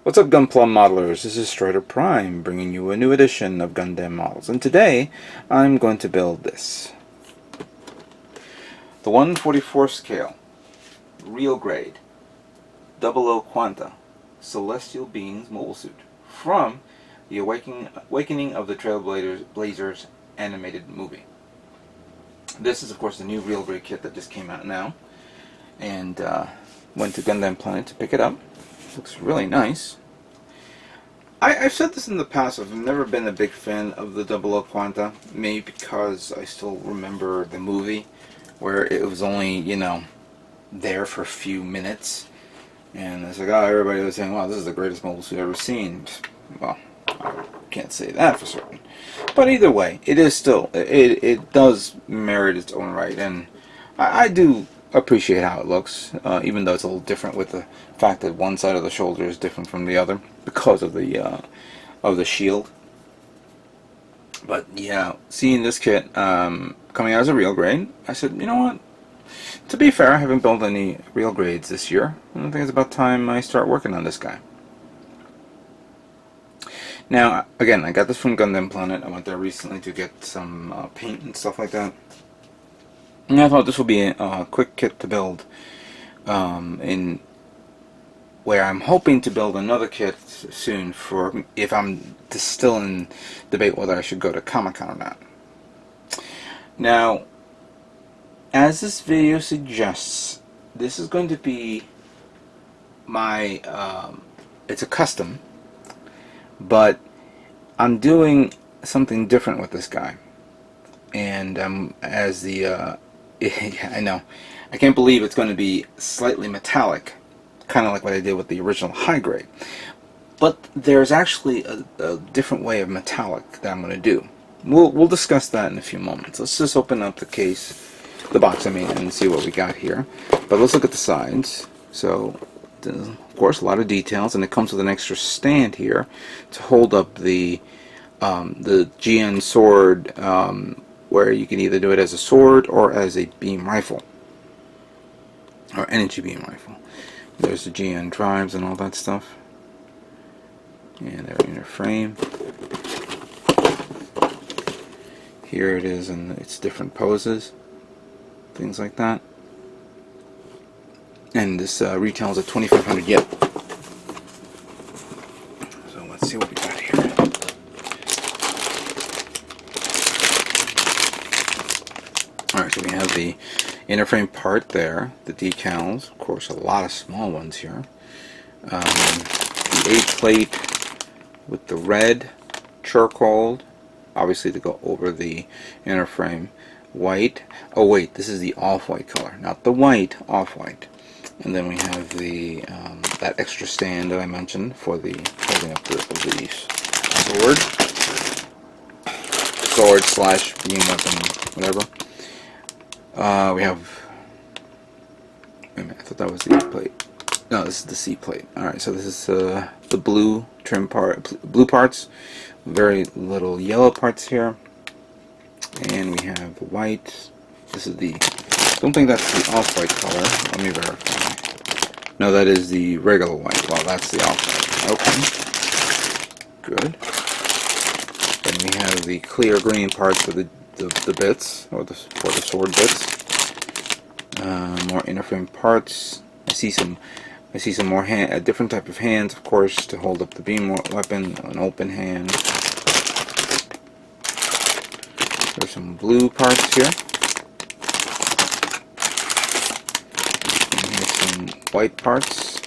What's up, Gunpla modelers? This is Strider Prime, bringing you a new edition of Gundam models. And today, I'm going to build this. The 1/44 scale, real grade, 00 Quanta, Celestial Beings mobile suit, from the Wakening of the Trailblazers animated movie. This is, of course, the new real grade kit that just came out now. And went to GundamPlanet to pick it up. Looks really nice. I've said this in the past, I've never been a big fan of the 00 Quanta, maybe because I still remember the movie, where it was only, you know, there for a few minutes, and it's like, oh, everybody was saying, wow, this is the greatest mobile suit I've ever seen. Well, I can't say that for certain. But either way, it is still, it does merit its own right, and I do appreciate how it looks, even though it's a little different with the fact that one side of the shoulder is different from the other because of the shield. But yeah, seeing this kit coming out as a real grade, I said, you know what? To be fair, I haven't built any real grades this year. I think it's about time I start working on this guy. Now, again, I got this from GundamPlanet. I went there recently to get some paint and stuff like that. And I thought this would be a quick kit to build, in where I'm hoping to build another kit soon for if I'm still in debate whether I should go to Comic-Con or not. Now, as this video suggests, this is going to be my, it's a custom, but I'm doing something different with this guy. And as the I know, I can't believe it's going to be slightly metallic, kind of like what I did with the original high grade. But there's actually a different way of metallic that I'm going to do. We'll discuss that in a few moments. Let's just open up the case, the box I mean, and see what we got here. But let's look at the sides. So, of course, a lot of details, and it comes with an extra stand here to hold up the GN sword, where you can either do it as a sword or as a beam rifle, or energy beam rifle. There's the GN drives and all that stuff, and they're in a frame. Here it is in its different poses, things like that. And this retails at 2,500 yen. So let's see what we got here. Alright, so we have the inner frame part there, the decals, of course a lot of small ones here. The A plate with the red charcoal, obviously to go over the inner frame. White, oh wait, this is the off-white color, not the white, off-white. And then we have the that extra stand that I mentioned for the holding up the sword slash beam weapon, whatever. We have, wait a minute, I thought that was the A plate. No, this is the C plate. Alright, so this is the blue trim part, blue parts, very little yellow parts here. And we have the white. This is the, don't think that's the off-white color. Let me verify. No, that is the regular white. Well, that's the off-white. Okay. Good. Then we have the clear green parts for the bits, or for the sword bits. More inner frame parts. I see some more a different type of hands, of course, to hold up the beam weapon. An open hand. There's some blue parts here. And here's some white parts.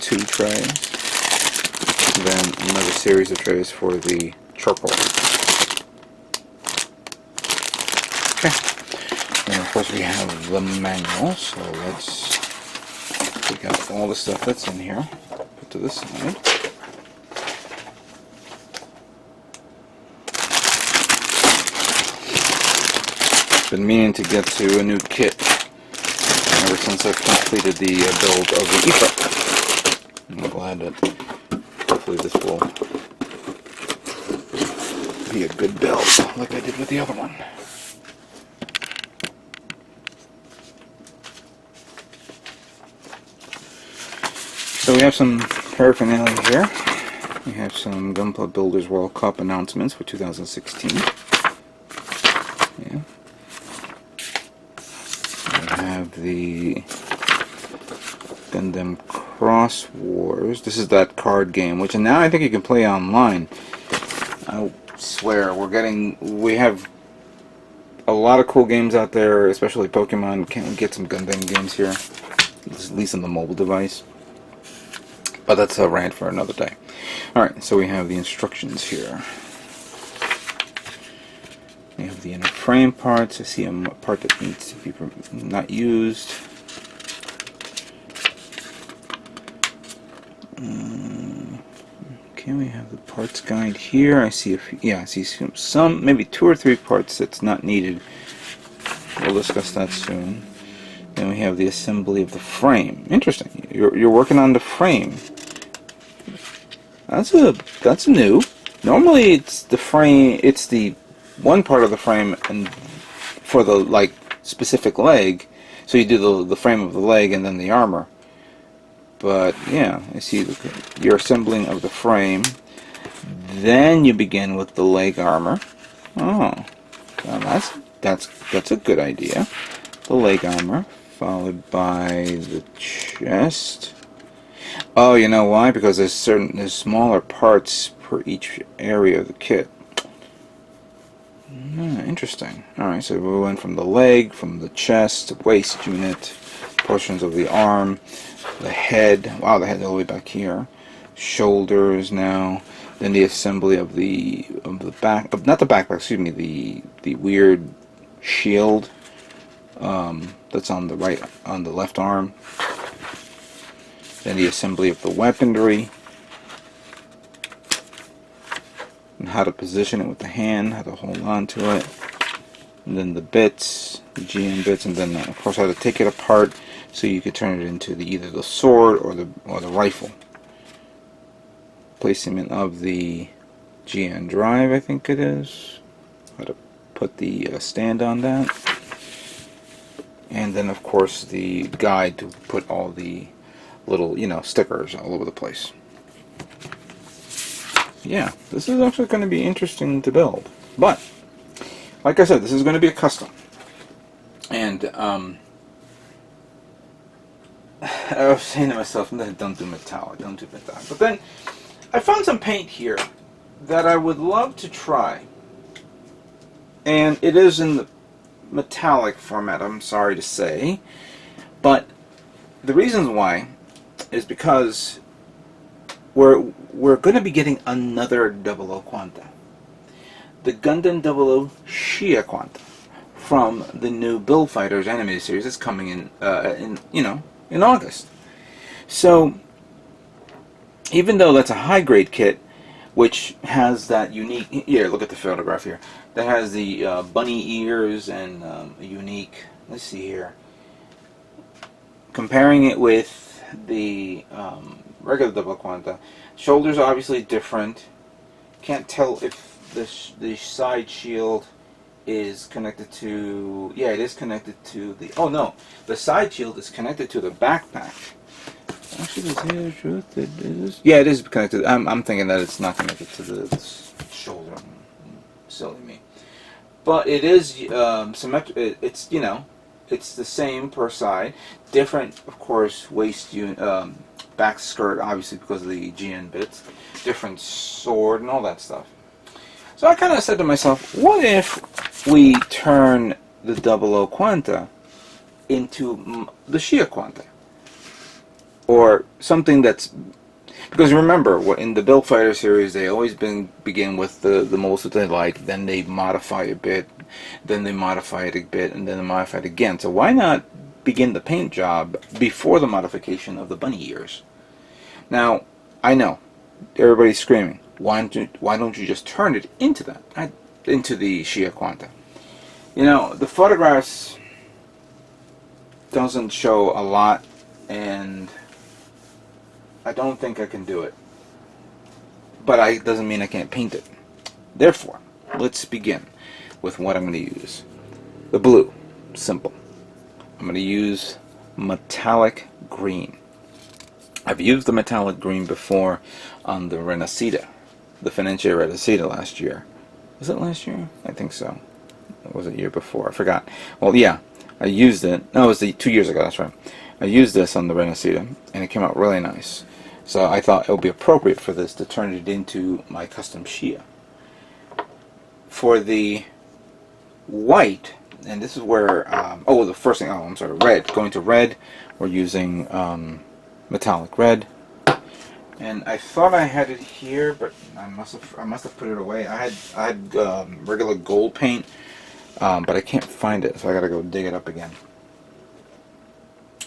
2 trays. And then another series of trays for the charcoal. Okay. And of course we have the manual, so let's take out all the stuff that's in here. Put to the side. Been meaning to get to a new kit ever since I've completed the build of the EPA. I'm glad that hopefully this will be a good build like I did with the other one. So we have some paraphernalia here. We have some Gunpla Builders World Cup announcements for 2016. Yeah. We have the Gundam Cross Wars. This is that card game, which now I think you can play online. I swear, we have a lot of cool games out there, especially Pokemon. Can't we get some Gundam games here? At least on the mobile device. But that's a rant for another day. Alright, so we have the instructions here. We have the inner frame parts. I see a part that needs to be not used. Okay, we have the parts guide here. I see a few, yeah, I see some, maybe 2 or 3 parts that's not needed. We'll discuss that soon. Then we have the assembly of the frame. Interesting. You're working on the frame. That's new. Normally it's the frame. It's the one part of the frame and for the like specific leg. So you do the frame of the leg and then the armor. But yeah, I see you're assembling of the frame. Then you begin with the leg armor. Oh, well, that's a good idea. The leg armor, followed by the chest. Oh, you know why? Because there's smaller parts per each area of the kit. Interesting. Alright, so we went from the leg, from the chest, waist unit, portions of the arm, the head. Wow, the head's all the way back here. Shoulders now. Then the assembly of the back, not the backpack, excuse me, the weird shield that's on the left arm. Then the assembly of the weaponry, and how to position it with the hand, how to hold on to it, and then the bits, the GN bits, and then of course how to take it apart so you could turn it into either the sword or the rifle. Placement of the GN drive, I think it is. How to put the stand on that, and then of course the guide to put all the little, stickers all over the place. Yeah, this is actually going to be interesting to build. But, like I said, this is going to be a custom. And, I was saying to myself, don't do metallic. But then, I found some paint here that I would love to try. And it is in the metallic format, I'm sorry to say. But, the reasons why is because we're going to be getting another 00 Quanta. The Gundam 00 Shia Qant from the new Build Fighters animated series is coming in August. So even though that's a high grade kit, which has that unique, here, look at the photograph here, that has the bunny ears and a unique, let's see here, comparing it with the regular 00 Quanta, shoulders are obviously different. Can't tell if the side shield is connected to, yeah, it is connected to the, oh no, the side shield is connected to the backpack. Actually, to tell you the truth, it is, yeah, it is connected. I'm thinking that it's not connected to the shoulder. Silly me. But it is symmetric. It's, it's the same per side. Different, of course, waist unit, back skirt, obviously because of the GN bits. Different sword and all that stuff. So I kind of said to myself, what if we turn the 00 Quanta into the Shia Quanta? Or something that's... Because remember, in the Build Fighter series, they always begin with the most that they like, then they modify a bit, then they modify it a bit, and then they modify it again. So why not begin the paint job before the modification of the bunny ears? Now, I know, everybody's screaming, why don't you just turn it into that, into the Shia Qanta? The photographs doesn't show a lot, and I don't think I can do it. But it doesn't mean I can't paint it. Therefore, let's begin with what I'm going to use. The blue. Simple. I'm going to use metallic green. I've used the metallic green before on the Renacida, the Financia Renacida last year. Was it last year? I think so. Or was it the year before? I forgot. Well, yeah, I used it. No, it was 2 years ago. That's right. I used this on the Renacida, and it came out really nice. So I thought it would be appropriate for this to turn it into my custom Shia. For the white, and this is where, oh, the first thing, oh, I'm sorry, red. Going to red, we're using metallic red. And I thought I had it here, but I must have put it away. I had regular gold paint, but I can't find it, so I gotta go dig it up again.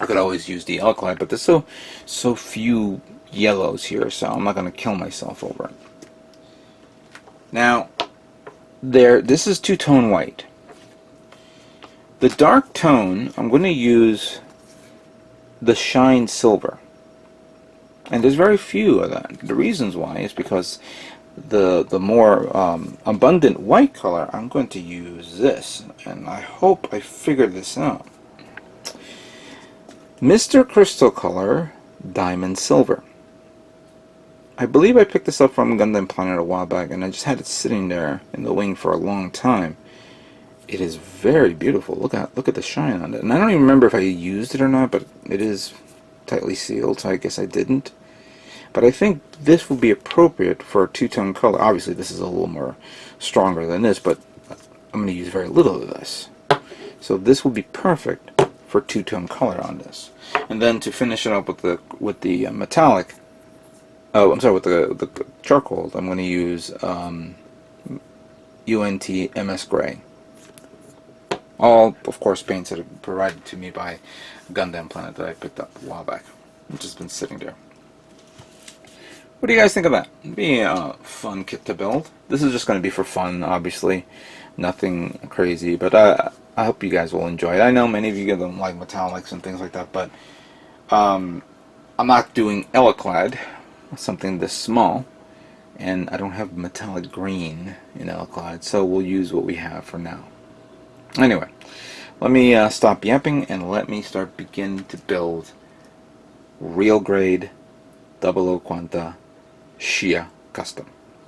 I could always use the alkali, but there's so few yellows here, so I'm not gonna kill myself over it. Now, this is two-tone white. The dark tone, I'm going to use the shine silver. And there's very few of that. The reasons why is because the more abundant white color, I'm going to use this. And I hope I figured this out. Mr. Crystal Color Diamond Silver. I believe I picked this up from GundamPlanet a while back, and I just had it sitting there in the wing for a long time. It is very beautiful. Look at the shine on it. And I don't even remember if I used it or not, but it is tightly sealed, so I guess I didn't. But I think this would be appropriate for a two-tone color. Obviously, this is a little more stronger than this, but I'm going to use very little of this. So this would be perfect for two-tone color on this. And then to finish it up with the metallic, oh, I'm sorry, with the charcoal, I'm going to use UNT MS Gray. All, of course, paints that are provided to me by GundamPlanet that I picked up a while back. It's just been sitting there. What do you guys think of that? It'd be a fun kit to build. This is just going to be for fun, obviously. Nothing crazy, but I hope you guys will enjoy it. I know many of you don't like metallics and things like that, but I'm not doing Elaclad, something this small, and I don't have metallic green in Elaclad, so we'll use what we have for now. Anyway, let me stop yapping and let me begin to build real grade 00 Quanta Shia Custom.